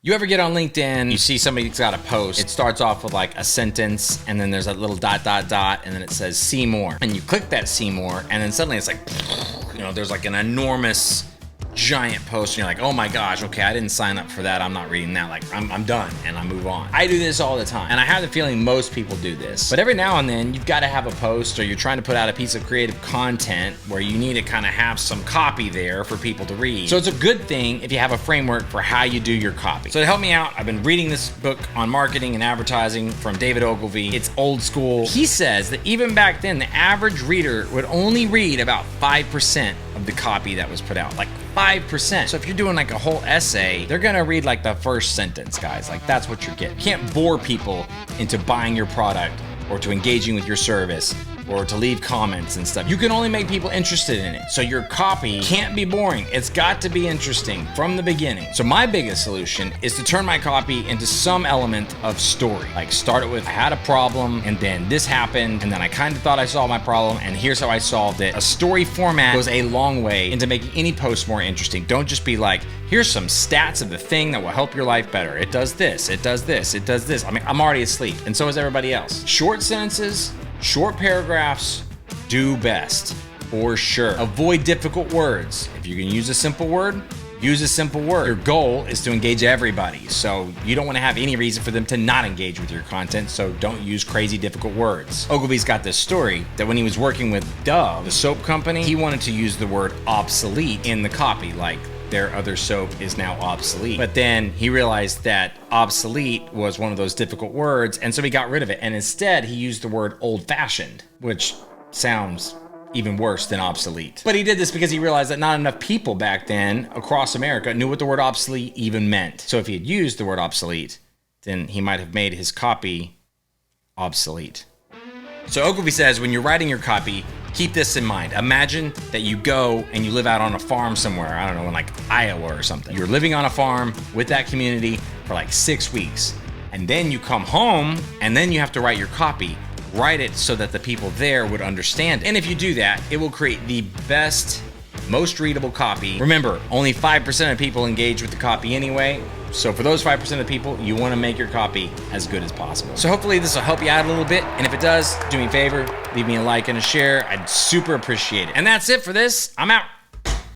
You ever get on LinkedIn, you see somebody's got a post, it starts off with like a sentence, and then there's a little ... and then it says see more. And you click that see more, and then suddenly it's like, there's like an enormous giant post, and you're like, oh my gosh, okay, I didn't sign up for that, I'm not reading that, like I'm done, and I move on. I do this all the time, and I have the feeling most people do this. But every now and then, you've got to have a post, or you're trying to put out a piece of creative content where you need to kind of have some copy there for people to read. So it's a good thing if you have a framework for how you do your copy. So to help me out, I've been reading this book on marketing and advertising from David Ogilvy. It's old school. He says that even back then, the average reader would only read about 5% of the copy that was put out, like 5%. So if you're doing like a whole essay, they're gonna read like the first sentence, guys. Like that's what you're getting. You can't bore people into buying your product or to engaging with your service or to leave comments and stuff. You can only make people interested in it. So your copy can't be boring. It's got to be interesting from the beginning. So my biggest solution is to turn my copy into some element of story. Like start it with, I had a problem and then this happened and then I kind of thought I solved my problem and here's how I solved it. A story format goes a long way into making any post more interesting. Don't just be like, here's some stats of the thing that will help your life better. It does this, it does this, it does this. I mean, I'm already asleep and so is everybody else. Short sentences, short paragraphs do best, for sure. Avoid difficult words. If you can use a simple word, use a simple word. Your goal is to engage everybody, so you don't want to have any reason for them to not engage with your content, so don't use crazy difficult words. Ogilvy's got this story that when he was working with Dove, the soap company, he wanted to use the word obsolete in the copy, like their other soap is now obsolete. But then he realized that obsolete was one of those difficult words, and so he got rid of it. And instead, he used the word old-fashioned, which sounds even worse than obsolete. But he did this because he realized that not enough people back then across America knew what the word obsolete even meant. So if he had used the word obsolete, then he might have made his copy obsolete. So Ogilvy says when you're writing your copy, keep this in mind. Imagine that you go and you live out on a farm somewhere, I don't know, in like Iowa or something. You're living on a farm with that community for like 6 weeks. And then you come home and then you have to write your copy. Write it so that the people there would understand it. And if you do that, it will create the best, most readable copy. Remember, only 5% of people engage with the copy anyway. So for those 5% of people, you want to make your copy as good as possible. So hopefully this will help you out a little bit. And if it does, do me a favor, leave me a like and a share. I'd super appreciate it. And that's it for this. I'm out.